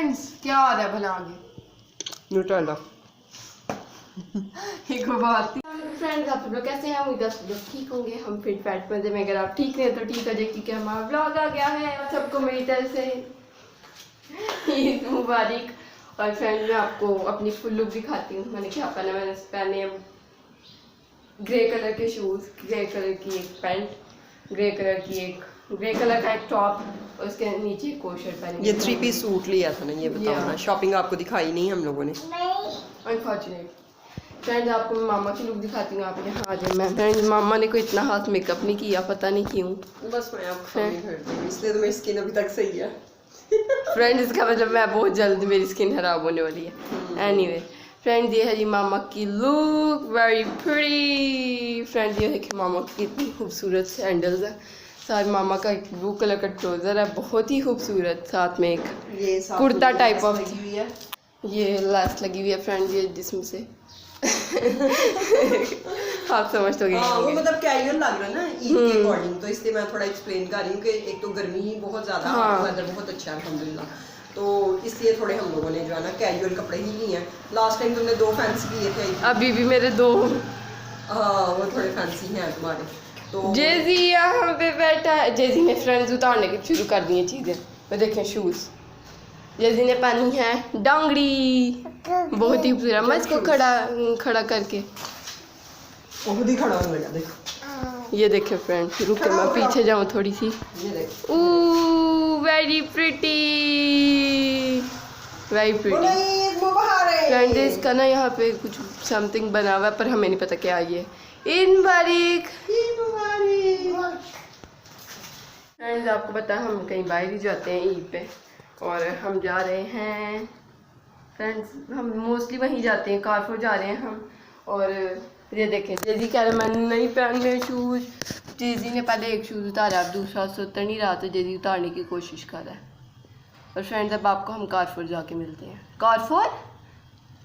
Friends क्या आ रहा है भला आगे न्यूट्रेला एक बात फ्रेंड्स, आप लोग कैसे हैं? उम्मीद है सब लोग ठीक होंगे। हम फिट फैट मजे में, अगर आप ठीक नहीं तो ठीक हो जाए क्योंकि हमारा व्लॉग आ गया है। आप सबको मेरी तरफ से ईद मुबारक। और फ्रेंड्स मैं आपको अपनी फुल लुक दिखाती हूँ। मैंने क्या पहना, मैंने पहने ग्रे कलर के शूज़, ग्रे कलर की एक पैंट, ग्रे कलर का एक टॉप, और उसके नीचे एक कोट पहनी। ये 3 पीस सूट लिया था ना, ये बताओ ना। शॉपिंग आपको दिखाई नहीं हम लोगों ने, अनफॉर्चुनेट। फ्रेंड्स आपको मैं मामा की लुक दिखाती हूँ। आप यहाँ आ जाए। मैं फ्रेंड्स मामा ने कोई इतना खास मेकअप नहीं किया, पता नहीं क्यों। बस मैं आपको करती हूँ, इसलिए तो मेरी स्किन अभी तक सही है। फ्रेंड्स इसका मतलब मैं बहुत जल्द मेरी स्किन खराब होने वाली है। एनीवे फ्रेंड्स ये है जी मामा की लुक, वेरी प्रीटी। फ्रेंड्स ये है कि मामा की कितनी खूबसूरत सैंडल्स है। साथ मामा का एक ब्लू कलर का ट्राउजर है, बहुत ही खूबसूरत। साथ में एक ये कुर्ता टाइप ऑफ लगी हुई है, ये लेस लगी हुई है फ्रेंड्स, ये जिसम से आप समझ तो गए। वो मतलब कैजुअल लग रहा है ना ईद के अकॉर्डिंग, तो इसलिए मैं थोड़ा एक्सप्लेन कर रही हूँ कि एक तो गर्मी ही बहुत ज़्यादा है, वेदर बहुत अच्छा है अल्हम्दुलिल्लाह, तो इसलिए थोड़े हम लोगों ने जो है ना कैजुअल कपड़े ही लिए हैं। लास्ट टाइम तुमने 2 फैंसी लिए थे, अभी भी मेरे 2। हाँ वो थोड़े फैंसी हैं तुम्हारे। तो जेजी यहाँ पे बैठा है। जेजी ने फ्रेंड्स उतारने की शुरू कर दी हैं चीज़ें। मैं देखें शूज़ जेजी ने पहनी है, डांगड़ी बहुत ही खूबसूरत। मैं इसको खड़ा करके खुद ही खड़ा होने लगा, देखो ये देखे फ्रेंड्स। रुक के मैं पीछे जाऊँ थोड़ी सी। ये देखो, very pretty, very pretty friends. इसका ना यहाँ पे कुछ समथिंग बना हुआ है पर हमें नहीं पता क्या ये। इन बारीक फ्रेंड्स आपको पता है हम कहीं बाहर ही जाते हैं ईद पे, और हम जा रहे हैं फ्रेंड्स, हम मोस्टली वहीं जाते हैं, कारफोर जा रहे हैं हम। और ये देखें जेजी कह रहे मैंने नहीं पहने शूज़। जेजी ने पहले एक शूज़ उतारा, अब दूसरा से उतर नहीं रहा, तो जेजी उतारने की कोशिश कर रहा है। और फ्रेंड्स अब आपको हम कारफोर जाके मिलते हैं। कारफोर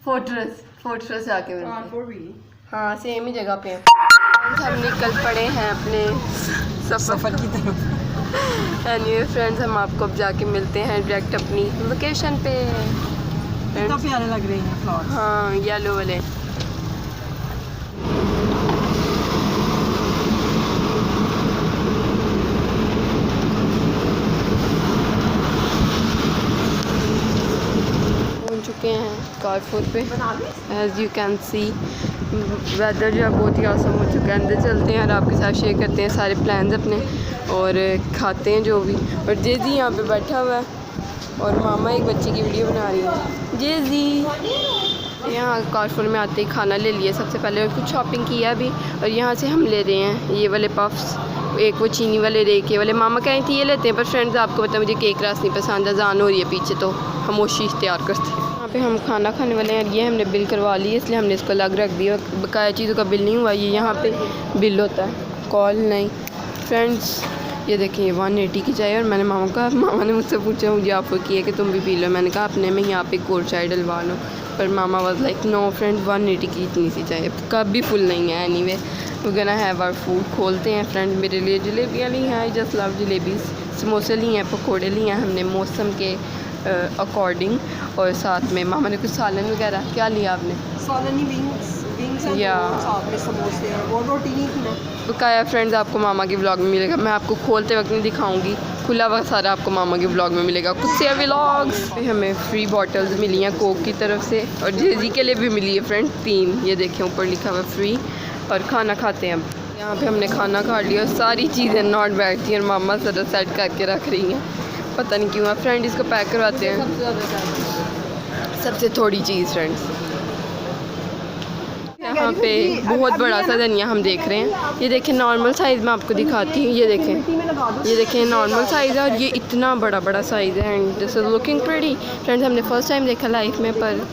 फोर्ट्रेस जाके मिलते हैं। हाँ सेम ही जगह पे हैं। हम निकल पड़े हैं अपने सफ़र की तरफ। एनीवे फ्रेंड्स हम आपको अब जाके मिलते हैं डायरेक्ट अपनी लोकेशन पे। कितना प्यारे लग रहे हैं फ्लावर्स। हाँ येलो वाले। पहुंच चुके हैं कारफोर पे। As you can see weather जो है बहुत ही आसम हो चुका है। अंदर चलते हैं और आपके साथ शेयर करते हैं सारे प्लान्स अपने, और खाते हैं जो भी। और जेजी यहाँ पे बैठा हुआ है और मामा एक बच्चे की वीडियो बना रही है। जेजी यहाँ कारफोर में आते ही खाना ले लिया सबसे पहले, और कुछ शॉपिंग किया भी। और यहाँ से हम ले रहे हैं ये वाले पफ्स, एक वो चीनी वाले रेके वाले। मामा कह रही थी ये लेते हैं, पर फ्रेंड्स आपको पता है मुझे केक रास नहीं पसंद, अजान हो रही है पीछे तो खामोशी इख्तियार करते हैं। यहाँ पे हम खाना खाने वाले हैं। ये हमने बिल करवा ली है इसलिए हमने इसको अलग रख दिया। बकाया चीज़ों का बिल नहीं हुआ, ये यहाँ पे बिल होता है, कॉल नहीं। फ्रेंड्स ये देखिए 180 की चाय। और मैंने मामा ने मुझसे पूछा मुझे आपको किया कि तुम भी पी लो। मैंने कहा अपने में यहाँ पे कोल्ड चाय डलवा लो, पर मामा वाज लाइक नो फ्रेंड 180 की इतनी सी चाय कब भी फुल नहीं है। Anyway we gonna have our food. खोलते हैं फ्रेंड। मेरे लिए जलेबियाँ ली हैं, आई जस्ट लव जलेबीज। समोसे लिए हैं, पकौड़े लिए हैं हमने मौसम के अकॉर्डिंग। और साथ में मामा ने कुछ सालन वगैरह। क्या लिया आपने? सालन ही विंग्स या साथ में समोसे और वो रोटी नहीं थी ना। बकाया फ्रेंड्स आपको मामा की व्लॉग में मिलेगा। मैं आपको खोलते वक्त नहीं दिखाऊंगी, खुला हुआ सारा आपको मामा के व्लॉग में मिलेगा। कुछ से व्लॉग्स हमें फ्री बॉटल्स मिली हैं कोक की तरफ से, और जेजी के लिए भी मिली है फ्रेंड 3। ये देखें ऊपर लिखा हुआ फ्री। और खाना खाते हैं अब। यहाँ पे हमने खाना खा लिया और सारी चीज़ें नॉट बैठती हैं और मामा ज़रा सेट करके रख रही हैं, पता नहीं क्यों। फ्रेंड इसको पैक करवाते हैं सबसे थोड़ी चीज़ फ्रेंड्स। यहाँ पे बहुत बड़ा सा धनिया हम देख रहे हैं। ये देखें नॉर्मल साइज़ में आपको दिखाती हूँ। ये देखें नॉर्मल साइज़ है और ये इतना बड़ा साइज़ है। And this is looking pretty friends. हमने फर्स्ट टाइम देखा लाइफ में, पर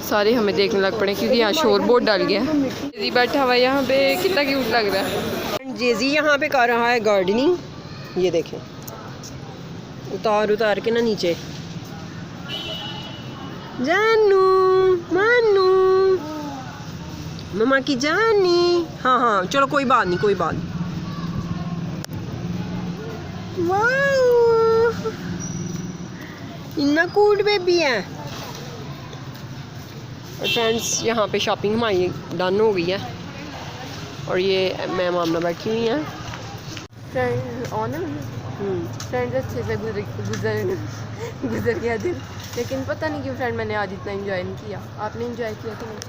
सारे हमें देखने लग पड़े क्योंकि यहाँ शोर बहुत डाल गया। जेजी बैठा हुआ यहाँ पे, कितना क्यूट लग रहा है। जेजी यहाँ पे कर रहा है गार्डनिंग। ये देखें उतार के ना नीचे। जानू मानू मम्मा की जानी। हाँ चलो कोई बात नहीं। वाओ इतना कूल बेबी है। और फ्रेंड्स यहाँ पे शॉपिंग हमारी डन हो गई है और ये मैम आमना बैठी हुई हैं। फ्रेंड्स अच्छे से गुजर गया दिन, लेकिन पता नहीं क्यों फ्रेंड मैंने आज इतना एंजॉय नहीं किया। आपने एंजॉय किया कि नहीं?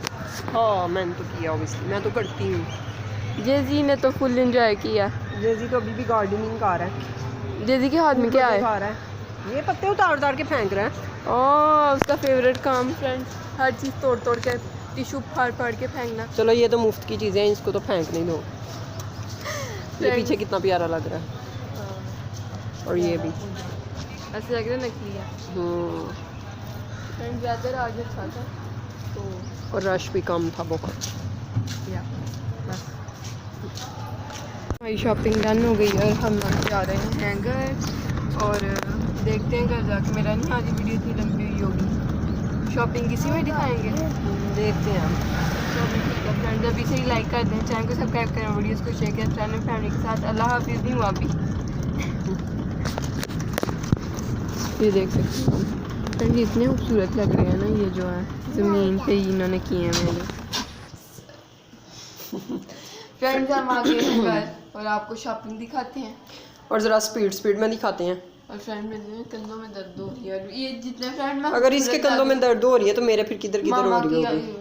हाँ मैंने तो किया, ऑब्वियसली मैं तो करती हूँ। जेजी ने तो फुल एंजॉय किया। जेजी तो अभी भी गार्डनिंग कर रहा है। जेजी के हाथ में क्या है? खा रहा है, ये पत्ते उतार उतार के फेंक रहा है। ओह उसका फेवरेट काम फ्रेंड्स, हर चीज़ तोड़ तोड़ के टिश्यू फाड़ फाड़ के फेंकना। चलो ये तो मुफ्त की चीज़ें हैं, इसको तो फेंक नहीं दो। ये पीछे कितना प्यारा लग रहा है। और ये भी ऐसे लग रहा है नकली है। फ्रेंड्स वेदर आज अच्छा था तो, और रश भी कम था बहुत। या बस हमारी शॉपिंग डन हो गई और हम जा रहे हैं घर और देखते हैं घर जाके। मेरा नहीं आज वीडियो इतनी लंबी हुई होगी। शॉपिंग किसी में दिखाएंगे, देखते हैं हम। शॉपिंग ठीक है फ्रेंड्स, अभी से ही लाइक कर दें, चैनल को सब्सक्राइब करें, वीडियोस को शेयर करें फ्रेंड फैमिली के साथ। अल्लाह हाफिज़ नहीं हुआ अभी। ये देख सकते हैं फ्रेंड, इतने खूबसूरत लग रहे हैं ना ये जो है ज़मीन पे ही इन्होंने किए हैं मेरे। फ्रेंड्स हम आ गए हैं घर और आपको शॉपिंग दिखाते हैं और ज़रा स्पीड में दिखाते हैं। और फ्रेंड मेरे कंधों में दर्द हो रही है। ये जितने फ्रेंड में अगर इसके कंधों में दर्द हो रही है तो मेरे फिर किधर किधर हो रही होगी।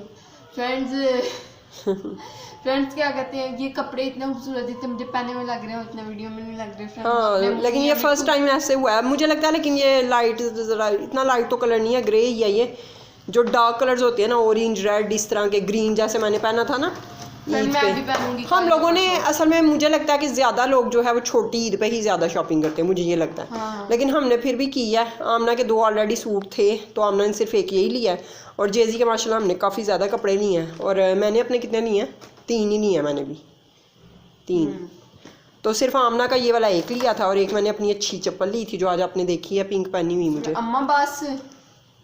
फ्रेंड्स क्या कहते हैं, ये कपड़े इतने खूबसूरत जितने मुझे पहने में लग रहे हैं उतने वीडियो में नहीं लग रहे। हाँ लेकिन ये फर्स्ट टाइम ऐसे हुआ है मुझे लगता है। लेकिन ये लाइट ज़रा इतना लाइट तो कलर नहीं है, ग्रे ही है। ये जो डार्क कलर्स होते हैं ना, ऑरेंज रेड इस तरह के, ग्रीन जैसे मैंने पहना था ना ईद पे, हम लोगों ने असल में मुझे लगता है कि ज़्यादा लोग जो है वो छोटी ईद पे ही ज़्यादा शॉपिंग करते हैं, मुझे ये लगता है। हाँ। लेकिन हमने फिर भी की है। आमना के 2 ऑलरेडी सूट थे तो आमना ने सिर्फ एक यही लिया है। और जेजी के माशाल्लाह हमने काफ़ी ज़्यादा कपड़े लिए हैं। और मैंने अपने कितने लिए हैं? 3 ही लिए हैं मैंने भी, 3। तो सिर्फ आमना का ये वाला एक लिया था और एक मैंने अपनी अच्छी चप्पल ली थी जो आज आपने देखी है, पिंक पहनी हुई मुझे। अम्मा बस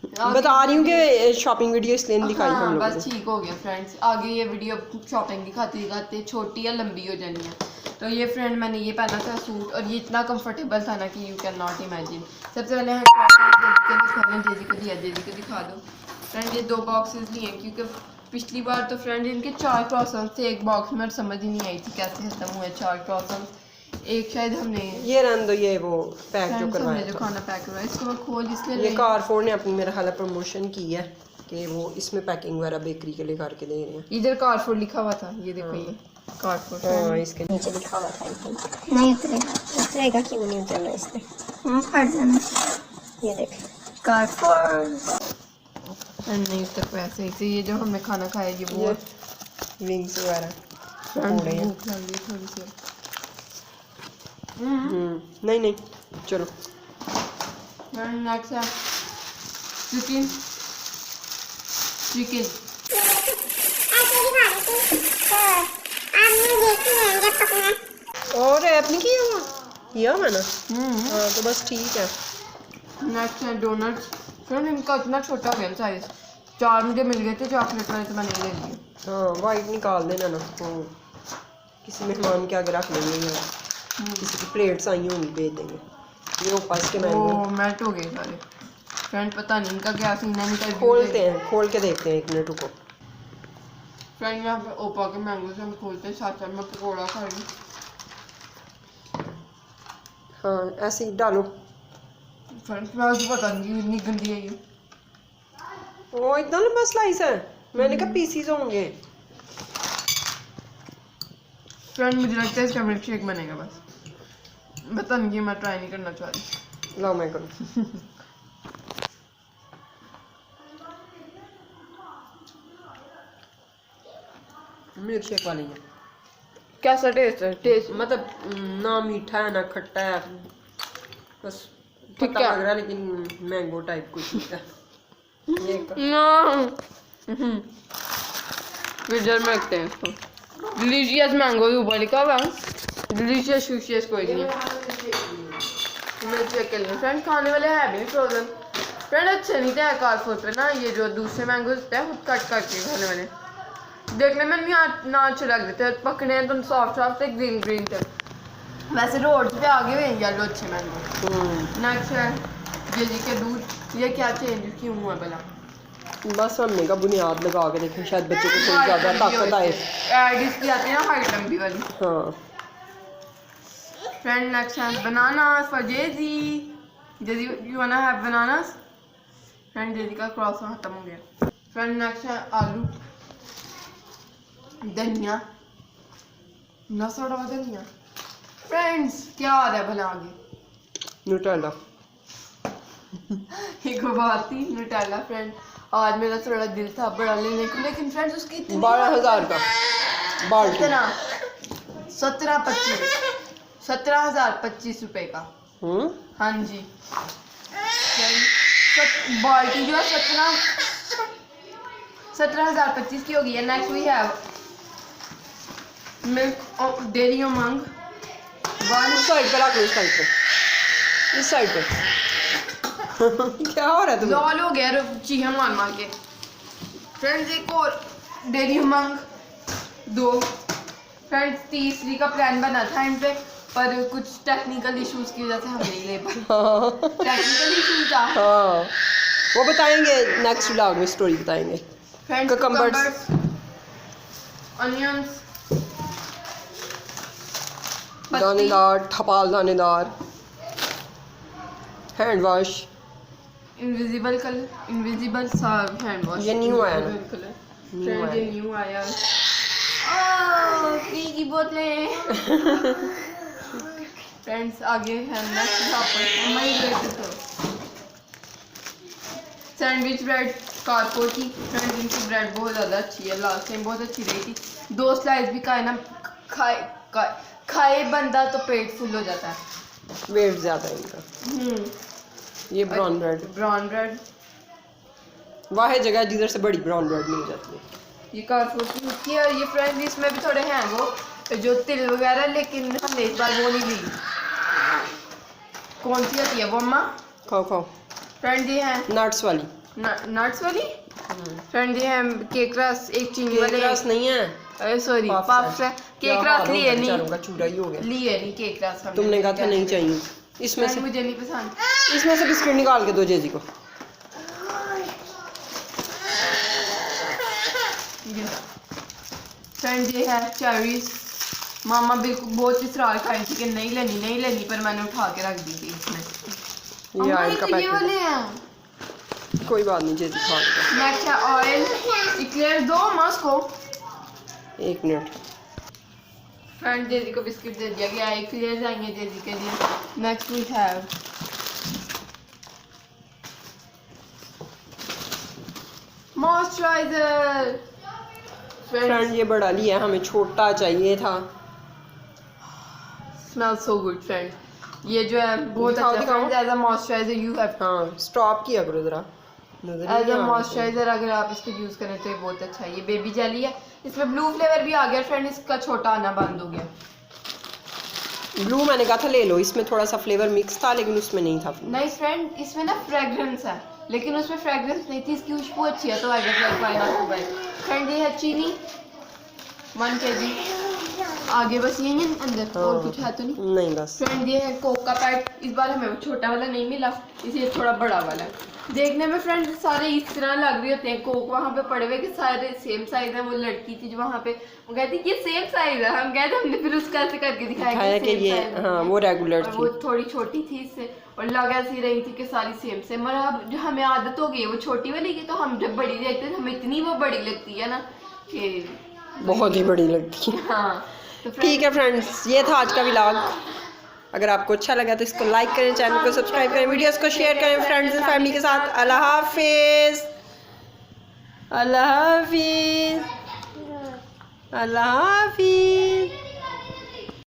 बता रही हूँ कि शॉपिंग वीडियो इसलिए नहीं दिखाई हम लोगों ने। बस ठीक हो गया फ्रेंड्स, आगे ये वीडियो शॉपिंग दिखाते दिखाते छोटी या लंबी हो जानी है। तो ये फ्रेंड मैंने ये पहना था सूट और ये इतना कंफर्टेबल था ना कि यू कैन नॉट इमेजिन। सबसे पहले जेजी को दिया, जेजी को दिखा दो फ्रेंड। ये 2 बॉक्सेस लिए क्योंकि पिछली बार तो फ्रेंड इनके 4 क्रॉसन्स थे एक बॉक्स में, समझ ही नहीं आई थी कैसे खत्म हुए 4 क्रॉसन्स। एक शायद हमने ये रहने दो, ये वो पैक जो करवाया जो खाना पैक करवाया, इसको मैं खोल इसलिए ये कारफोर ने अपनी मेरा हाल प्रमोशन की है कि वो इसमें पैकिंग वगैरह बेकरी के लिए करके दे रहे हैं। इधर कारफोर लिखा हुआ था, ये देखो ये कारफोर। हाँ इसके नीचे लिखा हुआ था। नहीं उतरेगा क्यों नहीं उतरना इस पे? फट जाना। ये देख कारफोर नहीं तक वैसे ही से। ये जो हमने खाना खाया ये वो विंग्स वगैरह भूख लग रही थोड़ी सी। नहीं चलो नेक्स्ट है चिकन। और रैप नहीं किया हुआ? किया हुआ ना? हाँ तो बस ठीक है। नेक्स्ट है डोनट्स। फ्रेंड इनका इतना छोटा हो गया साइज, 4 मुझे मिल गए थे चॉकलेट वाले तो मैंने ले लिए। हाँ वाइट निकाल देना ना, तो किसी मेहमान के आगे रख लेंगे या किसी की प्लेट्स आई होंगी भेज देंगे। ये ऊपर के मैंगो मेल्ट हो गए सारे। फ्रेंड पता नहीं इनका क्या सीन है, इनका खोलते हैं, खोल के देखते हैं, 1 मिनट रुको। फ्रेंड यहाँ पे ओपा के मैंगो से हम खोलते हैं, साथ साथ में पकौड़ा खा रही। हाँ ऐसे ही डालो। फ्रेंड मुझे पता नहीं इतनी गंदी है ये। ओ इतना लंबा स्लाइस है, मैंने कहा पीसीज होंगे। फ्रेंड मुझे लगता है इसका मिल्क शेक बनेगा बस, पता नहीं, मैं ट्राई नहीं करना चाह रही। लाओ मैं करूँ। मिल्क शेक वाली है। कैसा टेस्ट है? टेस्ट मतलब ना मीठा है ना खट्टा है, बस ठीक पता है। लग रहा है लेकिन मैंगो टाइप कुछ है। ये फ्रीजर में रखते हैं इसको। डिलीशियस मैंगो के ऊपर लिखा हुआ है, डिलीशियस शूशियस कोई नहीं है। मिल्क शेक के लिए फ्रेंड खाने वाले है भी फ्रोजन। फ्रेंड अच्छे नहीं थे कारफोर पे ना, ये जो दूसरे मैंगो होते हैं खुद कट करके खाने वाले, देखने में नहीं ना अच्छे लग रहे थे, पकने हैं तो सॉफ्ट सॉफ्ट थे, ग्रीन ग्रीन थे। वैसे रोड पे आगे हुए येलो अच्छे मैंगो। नेक्स्ट है जेजी के दूध ये क्या चेंज क्यों हुआ भला? बस हमने का बुनियाद लगा के देखें, शायद बच्चे को थोड़ी ज़्यादा ताकत आए। ऐड इसकी आती है ना हाइट लंबी वाली। हाँ friend next have bananas for JG. JG you want have bananas? Friend JG का क्रॉस खत्म हो गया। फ्रेंड नेक्स्ट है आलू, धनिया, नसड़ा धनिया। फ्रेंड्स क्या आ रहा है भला आगे? न्यूटेला। एक बात थी न्यूटेला फ्रेंड, आज मेरा थोड़ा दिल था बड़ा लेने को, लेकिन फ्रेंड्स उसकी 12,000 का बाल्टी। 17,025 रुपए का। हाँ जी बाल्टी जो है 17,025 की होगी। Next we have milk dairy Umang. इस साइड पे रख लो, इस साइड पे, इस साइड पे। क्या हो रहा है तुम्हें? लॉल हो गया चीहा मार मार के। फ्रेंड्स एक और डेयरी उमंग 2। फ्रेंड्स तीसरी का प्लान बना था इन पे, पर कुछ टेक्निकल इश्यूज की वजह से हम नहीं ले पाए। टेक्निकल इश्यूज था। हाँ वो बताएंगे नेक्स्ट व्लॉग में, स्टोरी बताएंगे। फ्रेंड्स cucumbers, अनियंस, दानेदार, ठपाल दानेदार, hand wash, invisible colour, invisible सा हैंड वॉश। ये न्यू आया ना? फ्रेंड ये न्यू आया। ओह की बोतलें। फ्रेंड्स आगे है नेक्स्ट सैंडविच ब्रेड कारको की। फ्रेंड्स इनकी ब्रेड बहुत ज़्यादा अच्छी है, लास्ट टाइम बहुत अच्छी रही थी। 2 स्लाइस भी खाए ना, खाए बंदा तो पेट फुल हो जाता है। वेट ज़्यादा है इनका। ये ब्राउन ब्रेड वाह है जगह जिधर से बड़ी ब्राउन ब्रेड मिल जाती है। ये कारफूर की होती है। और ये फ्रेंड्स इसमें भी थोड़े हैं वो जो तिल वगैरह, लेकिन हमने इस बार वो नहीं ली। कौन सी होती है वो अम्मा? खाओ खाओ। फ्रेंड ये है नट्स वाली। नट्स वाली। फ्रेंड ये है केक रस, एक चीनी वाले। केक रस नहीं है, सॉरी पफ्स है। केक रस लिए नहीं, का चूड़ा ही हो गया। लिए नहीं केक रस। तुमने कहा था नहीं चाहिए। इसमें से मुझे नहीं पसंद। इसमें से बिस्किट निकाल के दो जेजी को। फ्रेंड ये है चेरीज। मामा बिल्कुल बहुत इसरार कर रही थी कि नहीं लेनी, पर मैंने उठा के रख दी थी इसमें। ये ऑयल का ये वाले हैं। पैकेट। कोई बात नहीं जेजी खा लेगा। नेक्स्ट है ऑयल। इक्लेयर दो मास को। 1 मिनट। फ्रेंड जेजी को बिस्किट दे दिया गया, इक्लेयर जाएंगे जेजी के लिए। Next we have moisturiser. Friend ये बड़ा लिया, हमें छोटा चाहिए था। Smell so good friend. ये जो है बहुत अच्छा friend. As a moisturiser you have. हाँ स्टॉप किया करो जरा। एज अ मॉइस्चराइजर अगर आप इसको यूज करें तो ये बहुत अच्छा है। ये बेबी जेली है, इसमें ब्लू फ्लेवर भी आ गया फ्रेंड, इसका छोटा आना बंद हो गया। ब्लू मैंने कहा था ले लो, इसमें थोड़ा सा फ्लेवर मिक्स था लेकिन उसमें नहीं था। नहीं फ्रेंड इसमें ना फ्रेग्रेंस है, लेकिन उसमें फ्रेग्रेंस नहीं थी। इसकी खुशबू अच्छी है तो I get like why not bye. Friend ये है चीनी 1 kg। आगे बस यही है अंदर, और कुछ है तो नहीं बस। फ्रेंड ये है कोक का पैक। इस बार हमें वो छोटा वाला नहीं मिला, इसलिए थोड़ा बड़ा वाला है। देखने में फ्रेंड सारे इस तरह लग रहे होते हैं। कोक वहाँ पे पड़े हुए कि सारे सेम साइज है। वो लड़की थी जो वहाँ पे वो कहती कि ये सेम साइज है, हम कहते हमने फिर उसका ऐसे करके दिखाया कि ये हाँ वो रेगुलर थी। वो थोड़ी छोटी थी इससे, और लग ऐसी रही थी कि सारी सेम मगर अब जो हमें आदत हो गई है वो छोटी वाली की, तो हम जब बड़ी देखते हैं हमें इतनी वो बड़ी लगती है ना कि बहुत ही बड़ी लगती है। हाँ तो ठीक है फ्रेंड्स, ये था आज का व्लॉग। अगर आपको अच्छा लगा तो इसको लाइक करें, चैनल को सब्सक्राइब करें, वीडियोस को शेयर करें फ्रेंड्स एंड फैमिली के साथ। अल्लाह हाफिज़, अल्लाह हाफिज़, अल्लाह हाफिज़।